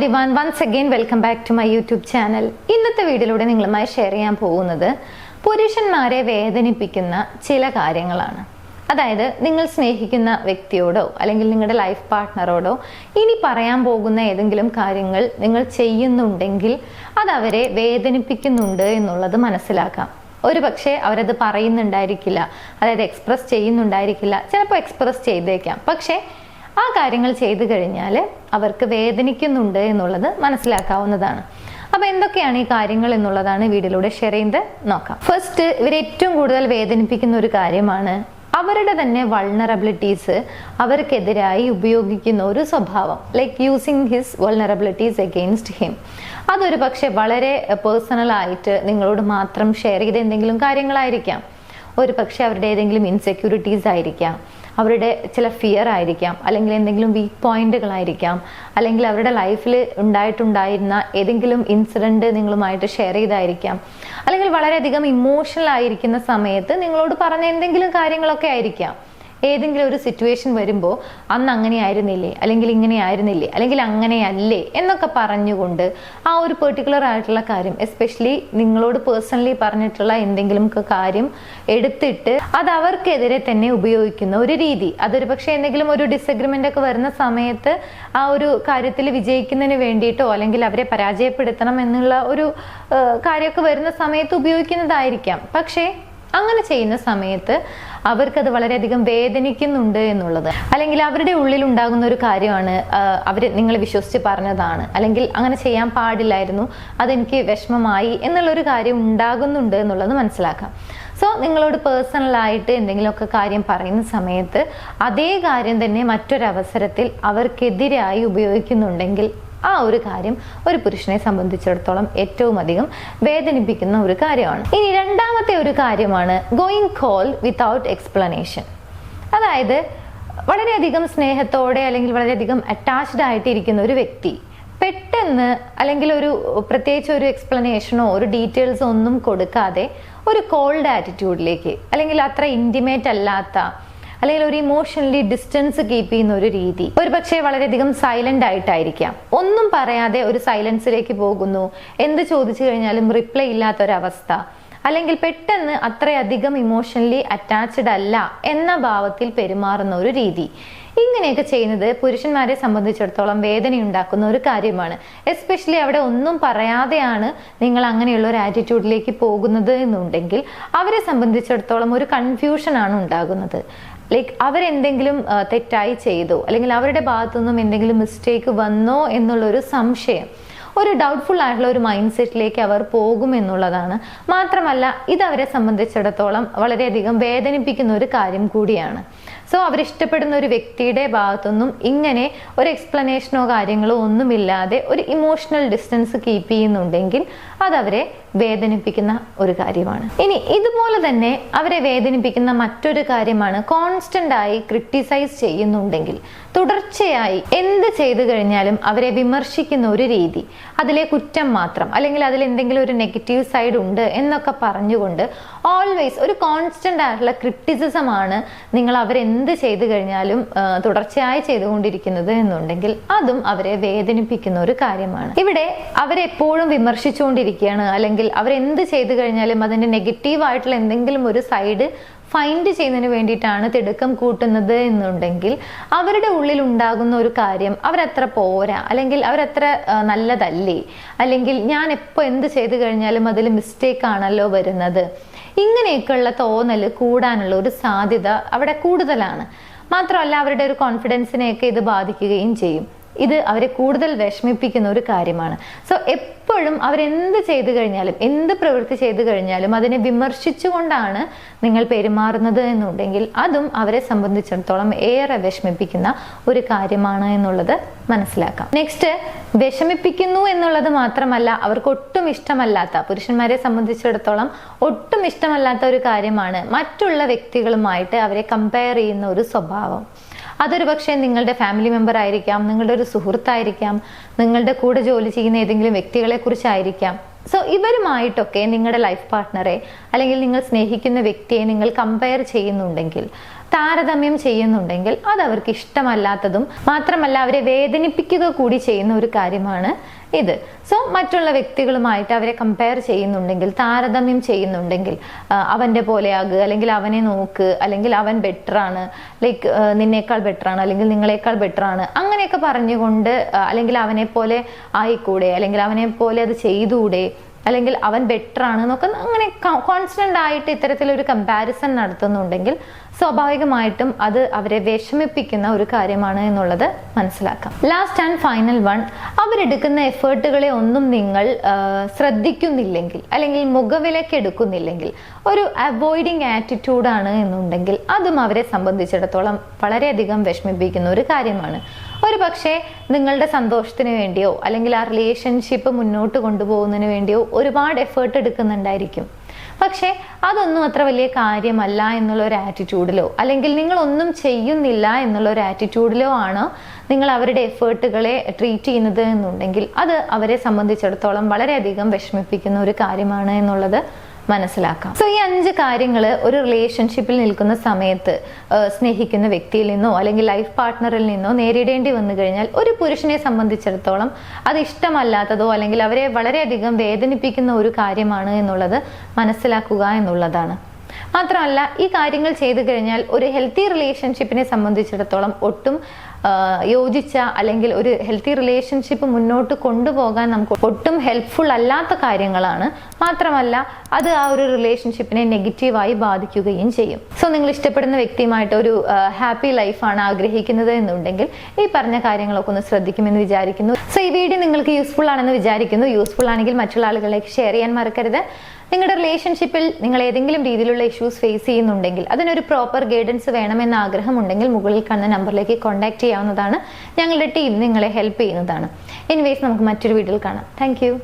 everyone, once again welcome back to my YouTube channel. ഇന്നത്തെ വീഡിയോയിലൂടെ നിങ്ങളുമായി ഷെയർ ചെയ്യാൻ പോകുന്നത് പുരുഷന്മാരെ വേദനിപ്പിക്കുന്ന ചില കാര്യങ്ങളാണ്. അതായത് നിങ്ങൾ സ്നേഹിക്കുന്ന വ്യക്തിയോടോ അല്ലെങ്കിൽ നിങ്ങളുടെ ലൈഫ് പാർട്ട്ണറോടോ ഇനി പറയാൻ പോകുന്ന ഏതെങ്കിലും കാര്യങ്ങൾ നിങ്ങൾ ചെയ്യുന്നുണ്ടെങ്കിൽ അത് അവരെ വേദനിപ്പിക്കുന്നുണ്ട് എന്നുള്ളത് മനസ്സിലാക്കാം. ഒരു പക്ഷേ അവരത് പറയുന്നുണ്ടായിരിക്കില്ല, അതായത് എക്സ്പ്രസ് ചെയ്യുന്നുണ്ടായിരിക്കില്ല, ചിലപ്പോൾ എക്സ്പ്രസ് ചെയ്തേക്കാം. പക്ഷേ ആ കാര്യങ്ങൾ ചെയ്തു കഴിഞ്ഞാൽ അവർക്ക് വേദനിക്കുന്നുണ്ട് എന്നുള്ളത് മനസ്സിലാക്കാവുന്നതാണ്. അപ്പോൾ എന്തൊക്കെയാണ് ഈ കാര്യങ്ങൾ എന്നുള്ളതാണ് വീഡിയോയിലൂടെ ഷെയർ ചെയ്ത് നോക്കാം. ഫസ്റ്റ്, ഇവരെ ഏറ്റവും കൂടുതൽ വേദനിപ്പിക്കുന്ന ഒരു കാര്യമാണ് അവരുടെ തന്നെ വൾണറബിലിറ്റീസ് അവർക്കെതിരായി ഉപയോഗിക്കുന്ന ഒരു സ്വഭാവം. Like using his vulnerabilities against him. അതൊരു പക്ഷെ വളരെ പേഴ്സണൽ ആയിട്ട് നിങ്ങളോട് മാത്രം ഷെയർ ചെയ്ത എന്തെങ്കിലും കാര്യങ്ങളായിരിക്കാം. ഒരു പക്ഷെ അവരുടെ ഏതെങ്കിലും ഇൻസെക്യൂരിറ്റീസ് ആയിരിക്കാം, അവരുടെ ചില ഫിയർ ആയിരിക്കാം, അല്ലെങ്കിൽ എന്തെങ്കിലും വീക്ക് പോയിന്റുകളായിരിക്കാം, അല്ലെങ്കിൽ അവരുടെ ലൈഫിൽ ഉണ്ടായിട്ടുണ്ടായിരുന്ന ഏതെങ്കിലും ഇൻസിഡന്റ് നിങ്ങളുമായിട്ട് ഷെയർ ചെയ്തായിരിക്കാം, അല്ലെങ്കിൽ വളരെയധികം ഇമോഷണൽ ആയിരിക്കുന്ന സമയത്ത് നിങ്ങളോട് പറഞ്ഞ എന്തെങ്കിലും കാര്യങ്ങളൊക്കെ ആയിരിക്കാം. ഏതെങ്കിലും ഒരു സിറ്റുവേഷൻ വരുമ്പോൾ അന്ന് അങ്ങനെ ആയിരുന്നില്ലേ, അല്ലെങ്കിൽ ഇങ്ങനെ ആയിരുന്നില്ലേ, അല്ലെങ്കിൽ അങ്ങനെയല്ലേ എന്നൊക്കെ പറഞ്ഞുകൊണ്ട് ആ ഒരു പെർട്ടിക്കുലർ ആയിട്ടുള്ള കാര്യം, എസ്പെഷ്യലി നിങ്ങളോട് പേഴ്സണലി പറഞ്ഞിട്ടുള്ള എന്തെങ്കിലും കാര്യം എടുത്തിട്ട് അത് അവർക്കെതിരെ തന്നെ ഉപയോഗിക്കുന്ന ഒരു രീതി. അതൊരു പക്ഷേ എന്തെങ്കിലും ഒരു ഡിസഗ്രിമെന്റ് ഒക്കെ വരുന്ന സമയത്ത് ആ ഒരു കാര്യത്തിൽ വിജയിക്കുന്നതിന് വേണ്ടിയിട്ടോ അല്ലെങ്കിൽ അവരെ പരാജയപ്പെടുത്തണം എന്നുള്ള ഒരു കാര്യമൊക്കെ വരുന്ന സമയത്ത് ഉപയോഗിക്കുന്നതായിരിക്കാം. പക്ഷേ അങ്ങനെ ചെയ്യുന്ന സമയത്ത് അവർക്കത് വളരെയധികം വേദനിക്കുന്നുണ്ട് എന്നുള്ളത്, അല്ലെങ്കിൽ അവരുടെ ഉള്ളിൽ ഉണ്ടാകുന്ന ഒരു കാര്യമാണ് നിങ്ങൾ വിശ്വസിച്ച് പറഞ്ഞതാണ്, അല്ലെങ്കിൽ അങ്ങനെ ചെയ്യാൻ പാടില്ലായിരുന്നു, അതെനിക്ക് വിഷമമായി എന്നുള്ളൊരു കാര്യം ഉണ്ടാകുന്നുണ്ട് എന്നുള്ളത് മനസ്സിലാക്കാം. സോ നിങ്ങളോട് പേഴ്സണലായിട്ട് എന്തെങ്കിലുമൊക്കെ കാര്യം പറയുന്ന സമയത്ത് അതേ കാര്യം തന്നെ മറ്റൊരവസരത്തിൽ അവർക്കെതിരായി ഉപയോഗിക്കുന്നുണ്ടെങ്കിൽ ആ ഒരു കാര്യം ഒരു പുരുഷനെ സംബന്ധിച്ചിടത്തോളം ഏറ്റവും അധികം വേദനിപ്പിക്കുന്ന ഒരു കാര്യമാണ്. ഇനി രണ്ടാമത്തെ ഒരു കാര്യമാണ് ഗോയിങ് കോൾ വിത്തൗട്ട് എക്സ്പ്ലനേഷൻ. അതായത് വളരെയധികം സ്നേഹത്തോടെ അല്ലെങ്കിൽ വളരെയധികം അറ്റാച്ച്ഡ് ആയിട്ടിരിക്കുന്ന ഒരു വ്യക്തി പെട്ടെന്ന് അല്ലെങ്കിൽ ഒരു പ്രത്യേകിച്ച് ഒരു എക്സ്പ്ലനേഷനോ ഒരു ഡീറ്റെയിൽസോ ഒന്നും കൊടുക്കാതെ ഒരു കോൾഡ് ആറ്റിറ്റ്യൂഡിലേക്ക്, അല്ലെങ്കിൽ അത്ര ഇന്റിമേറ്റ് അല്ലാത്ത, അല്ലെങ്കിൽ ഒരു ഇമോഷണലി ഡിസ്റ്റൻസ് കീപ്പ് ചെയ്യുന്ന ഒരു രീതി, ഒരു പക്ഷേ വളരെയധികം സൈലന്റ് ആയിട്ടായിരിക്കാം, ഒന്നും പറയാതെ ഒരു സൈലൻസിലേക്ക് പോകുന്നു, എന്ത് ചോദിച്ചു കഴിഞ്ഞാലും റിപ്ലൈ ഇല്ലാത്തൊരവസ്ഥ, അല്ലെങ്കിൽ പെട്ടെന്ന് അത്രയധികം ഇമോഷണലി അറ്റാച്ച്ഡ് അല്ല എന്ന ഭാവത്തിൽ പെരുമാറുന്ന ഒരു രീതി. ഇങ്ങനെയൊക്കെ ചെയ്യുന്നത് പുരുഷന്മാരെ സംബന്ധിച്ചിടത്തോളം വേദനയുണ്ടാക്കുന്ന ഒരു കാര്യമാണ്. എസ്പെഷ്യലി അവിടെ ഒന്നും പറയാതെയാണ് നിങ്ങൾ അങ്ങനെയുള്ള ഒരു ആറ്റിറ്റ്യൂഡിലേക്ക് പോകുന്നത് എന്നുണ്ടെങ്കിൽ അവരെ സംബന്ധിച്ചിടത്തോളം ഒരു കൺഫ്യൂഷൻ ആണ് ഉണ്ടാകുന്നത്. ലൈക്ക് അവരെന്തെങ്കിലും തെറ്റായി ചെയ്തോ, അല്ലെങ്കിൽ അവരുടെ ഭാഗത്തുനിന്നും എന്തെങ്കിലും മിസ്റ്റേക്ക് വന്നോ എന്നുള്ളൊരു സംശയം, ഒരു ഡൗട്ട്ഫുൾ ആയിട്ടുള്ള ഒരു മൈൻഡ് സെറ്റിലേക്ക് അവർ പോകുമെന്നുള്ളതാണ്. മാത്രമല്ല ഇത് അവരെ സംബന്ധിച്ചിടത്തോളം വളരെയധികം വേദനിപ്പിക്കുന്ന ഒരു കാര്യം കൂടിയാണ്. സോ അവരിഷ്ടപ്പെടുന്ന ഒരു വ്യക്തിയുടെ ഭാഗത്തൊന്നും ഇങ്ങനെ ഒരു എക്സ്പ്ലനേഷനോ കാര്യങ്ങളോ ഒന്നുമില്ലാതെ ഒരു ഇമോഷണൽ ഡിസ്റ്റൻസ് കീപ്പ് ചെയ്യുന്നുണ്ടെങ്കിൽ അതവരെ വേദനിപ്പിക്കുന്ന ഒരു കാര്യമാണ്. ഇനി ഇതുപോലെ തന്നെ അവരെ വേദനിപ്പിക്കുന്ന മറ്റൊരു കാര്യമാണ് കോൺസ്റ്റന്റ് ആയി ക്രിട്ടിസൈസ് ചെയ്യുന്നുണ്ടെങ്കിൽ, തുടർച്ചയായി എന്ത് ചെയ്തു കഴിഞ്ഞാലും അവരെ വിമർശിക്കുന്ന ഒരു രീതി, അതിലെ കുറ്റം മാത്രം, അല്ലെങ്കിൽ അതിൽ എന്തെങ്കിലും ഒരു നെഗറ്റീവ് സൈഡ് ഉണ്ട് എന്നൊക്കെ പറഞ്ഞുകൊണ്ട് ഓൾവേസ് ഒരു കോൺസ്റ്റന്റ് ആയിട്ടുള്ള ക്രിറ്റിസിസം ആണ് നിങ്ങൾ അവരെന്ത് ചെയ്തു കഴിഞ്ഞാലും തുടർച്ചയായി ചെയ്തുകൊണ്ടിരിക്കുന്നത് എന്നുണ്ടെങ്കിൽ അതും അവരെ വേദനിപ്പിക്കുന്ന ഒരു കാര്യമാണ്. ഇവിടെ അവരെപ്പോഴും വിമർശിച്ചുകൊണ്ടിരിക്കുകയാണ്, അല്ലെങ്കിൽ അവരെന്ത് ചെയ്തു കഴിഞ്ഞാലും അതിന്റെ നെഗറ്റീവ് ആയിട്ടുള്ള എന്തെങ്കിലും ഒരു സൈഡ് ഫൈൻഡ് ചെയ്യുന്നതിന് വേണ്ടിയിട്ടാണ് തിടുക്കം കൂട്ടുന്നത് എന്നുണ്ടെങ്കിൽ അവരുടെ ഉള്ളിൽ ഉണ്ടാകുന്ന ഒരു കാര്യം അവരത്ര പോരാ, അല്ലെങ്കിൽ അവരത്ര നല്ലതല്ലേ, അല്ലെങ്കിൽ ഞാൻ എപ്പോൾ എന്ത് ചെയ്തു കഴിഞ്ഞാലും അതിൽ മിസ്റ്റേക്ക് ആണല്ലോ വരുന്നത്, ഇങ്ങനെയൊക്കെയുള്ള തോന്നല് കൂടാനുള്ള ഒരു സാധ്യത അവിടെ കൂടുതലാണ്. മാത്രമല്ല അവരുടെ ഒരു കോൺഫിഡൻസിനെയൊക്കെ ഇത് ബാധിക്കുകയും ചെയ്യും. ഇത് അവരെ കൂടുതൽ വിഷമിപ്പിക്കുന്ന ഒരു കാര്യമാണ്. സോ എപ്പോഴും അവരെന്ത് ചെയ്തു കഴിഞ്ഞാലും, എന്ത് പ്രവൃത്തി ചെയ്തു കഴിഞ്ഞാലും അതിനെ വിമർശിച്ചുകൊണ്ടാണ് നിങ്ങൾ പെരുമാറുന്നത് എന്നുണ്ടെങ്കിൽ അതും അവരെ സംബന്ധിച്ചിടത്തോളം ഏറെ വിഷമിപ്പിക്കുന്ന ഒരു കാര്യമാണ് എന്നുള്ളത് മനസ്സിലാക്കാം. നെക്സ്റ്റ്, വിഷമിപ്പിക്കുന്നു എന്നുള്ളത് മാത്രമല്ല, അവർക്ക് ഒട്ടും ഇഷ്ടമല്ലാത്ത, പുരുഷന്മാരെ സംബന്ധിച്ചിടത്തോളം ഒട്ടും ഇഷ്ടമല്ലാത്ത ഒരു കാര്യമാണ് മറ്റുള്ള വ്യക്തികളുമായിട്ട് അവരെ കമ്പയർ ചെയ്യുന്ന ഒരു സ്വഭാവം. അതൊരു പക്ഷേ നിങ്ങളുടെ ഫാമിലി മെമ്പർ ആയിരിക്കാം, നിങ്ങളുടെ ഒരു സുഹൃത്തായിരിക്കാം, നിങ്ങളുടെ കൂടെ ജോലി ചെയ്യുന്ന ഏതെങ്കിലും വ്യക്തികളെ കുറിച്ചായിരിക്കാം, സോ ഇവരുമായിട്ടൊക്കെ നിങ്ങളുടെ ലൈഫ് പാർട്ട്ണറെ അല്ലെങ്കിൽ നിങ്ങൾ സ്നേഹിക്കുന്ന വ്യക്തിയെ നിങ്ങൾ കമ്പയർ ചെയ്യുന്നുണ്ടെങ്കിൽ, താരതമ്യം ചെയ്യുന്നുണ്ടെങ്കിൽ, അത് അവർക്ക് ഇഷ്ടമല്ലാത്തതും മാത്രമല്ല അവരെ വേദനിപ്പിക്കുക കൂടി ചെയ്യുന്ന ഒരു കാര്യമാണ് ഇത്. സോ മറ്റുള്ള വ്യക്തികളുമായിട്ട് അവരെ കമ്പയർ ചെയ്യുന്നുണ്ടെങ്കിൽ, താരതമ്യം ചെയ്യുന്നുണ്ടെങ്കിൽ, അവൻ്റെ പോലെയാകുക, അല്ലെങ്കിൽ അവനെ നോക്ക്, അല്ലെങ്കിൽ അവൻ ബെറ്ററാണ്, ലൈക്ക് നിന്നേക്കാൾ ബെറ്ററാണ്, അല്ലെങ്കിൽ നിങ്ങളെക്കാൾ ബെറ്ററാണ്, അങ്ങനെയൊക്കെ പറഞ്ഞുകൊണ്ട്, അല്ലെങ്കിൽ അവനെ പോലെ ആയിക്കൂടെ, അല്ലെങ്കിൽ അവനെ പോലെ അത് ചെയ്തുകൂടെ, അല്ലെങ്കിൽ അവൻ ബെറ്റർ ആണ് എന്നൊക്കെ അങ്ങനെ കോൺസ്റ്റന്റ് ആയിട്ട് ഇത്തരത്തിലൊരു കമ്പാരിസൺ നടത്തുന്നുണ്ടെങ്കിൽ സ്വാഭാവികമായിട്ടും അത് അവരെ വിഷമിപ്പിക്കുന്ന ഒരു കാര്യമാണ് എന്നുള്ളത് മനസ്സിലാക്കാം. ലാസ്റ്റ് ആൻഡ് ഫൈനൽ വൺ, അവരെടുക്കുന്ന എഫേർട്ടുകളെ ഒന്നും നിങ്ങൾ ശ്രദ്ധിക്കുന്നില്ലെങ്കിൽ, അല്ലെങ്കിൽ മുഖവിലേക്ക് എടുക്കുന്നില്ലെങ്കിൽ, ഒരു അവോയ്ഡിങ് ആറ്റിറ്റ്യൂഡാണ് എന്നുണ്ടെങ്കിൽ അതും അവരെ സംബന്ധിച്ചിടത്തോളം വളരെയധികം വിഷമിപ്പിക്കുന്ന ഒരു കാര്യമാണ്. ഒരു പക്ഷേ നിങ്ങളുടെ സന്തോഷത്തിന് വേണ്ടിയോ അല്ലെങ്കിൽ ആ റിലേഷൻഷിപ്പ് മുന്നോട്ട് കൊണ്ടുപോകുന്നതിന് വേണ്ടിയോ ഒരുപാട് എഫേർട്ട് എടുക്കുന്നുണ്ടായിരിക്കും. പക്ഷേ അതൊന്നും അത്ര വലിയ കാര്യമല്ല എന്നുള്ള ഒരു ആറ്റിറ്റ്യൂഡിലോ, അല്ലെങ്കിൽ നിങ്ങൾ ഒന്നും ചെയ്യുന്നില്ല എന്നുള്ള ഒരു ആറ്റിറ്റ്യൂഡിലോ ആണോ നിങ്ങൾ അവരുടെ എഫേർട്ടുകളെ ട്രീറ്റ് ചെയ്യുന്നത് എന്നുണ്ടെങ്കിൽ അത് അവരെ സംബന്ധിച്ചിടത്തോളം വളരെയധികം വിഷമിപ്പിക്കുന്ന ഒരു കാര്യമാണ് എന്നുള്ളത് മനസ്സിലാക്കാം. സോ ഈ 5 കാര്യങ്ങൾ ഒരു റിലേഷൻഷിപ്പിൽ നിൽക്കുന്ന സമയത്ത് സ്നേഹിക്കുന്ന വ്യക്തിയിൽ നിന്നോ അല്ലെങ്കിൽ ലൈഫ് പാർട്ട്ണറിൽ നിന്നോ നേരിടേണ്ടി വന്നു കഴിഞ്ഞാൽ ഒരു പുരുഷനെ സംബന്ധിച്ചിടത്തോളം അത് ഇഷ്ടമല്ലാത്തതോ അല്ലെങ്കിൽ അവരെ വളരെയധികം വേദനിപ്പിക്കുന്ന ഒരു കാര്യമാണ് എന്നുള്ളത് മനസ്സിലാക്കുക എന്നുള്ളതാണ്. മാത്രമല്ല ഈ കാര്യങ്ങൾ ചെയ്തു കഴിഞ്ഞാൽ ഒരു ഹെൽത്തി റിലേഷൻഷിപ്പിനെ സംബന്ധിച്ചിടത്തോളം ഒട്ടും യോജിച്ച അല്ലെങ്കിൽ ഒരു ഹെൽത്തി റിലേഷൻഷിപ്പ് മുന്നോട്ട് കൊണ്ടുപോകാൻ നമുക്ക് ഒട്ടും ഹെൽപ്ഫുൾ അല്ലാത്ത കാര്യങ്ങളാണ്. മാത്രമല്ല അത് ആ ഒരു റിലേഷൻഷിപ്പിനെ നെഗറ്റീവായി ബാധിക്കുകയും ചെയ്യും. സോ നിങ്ങൾ ഇഷ്ടപ്പെടുന്ന വ്യക്തിയുമായിട്ട് ഒരു ഹാപ്പി ലൈഫാണ് ആഗ്രഹിക്കുന്നത് എന്നുണ്ടെങ്കിൽ ഈ പറഞ്ഞ കാര്യങ്ങളൊക്കെ ഒന്ന് ശ്രദ്ധിക്കുമെന്ന് വിചാരിക്കുന്നു. സോ ഈ വീഡിയോ നിങ്ങൾക്ക് യൂസ്ഫുൾ ആണെന്ന് വിചാരിക്കുന്നു. യൂസ്ഫുൾ ആണെങ്കിൽ മറ്റുള്ള ആളുകളിലേക്ക് ഷെയർ ചെയ്യാൻ മറക്കരുത്. നിങ്ങളുടെ റിലേഷൻഷിപ്പിൽ നിങ്ങൾ ഏതെങ്കിലും രീതിയിലുള്ള ഇഷ്യൂസ് ഫേസ് ചെയ്യുന്നുണ്ടെങ്കിൽ അതിനൊരു പ്രോപ്പർ ഗൈഡൻസ് വേണമെന്ന ആഗ്രഹമുണ്ടെങ്കിൽ മുകളിൽ കാണുന്ന നമ്പറിലേക്ക് കോൺടാക്ട് ചെയ്യാവുന്നതാണ്. ഞങ്ങളുടെ ടീം നിങ്ങളെ ഹെൽപ്പ് ചെയ്യുന്നതാണ്. എനിവേസ് നമുക്ക് മറ്റൊരു വീഡിയോയിൽ കാണാം. താങ്ക്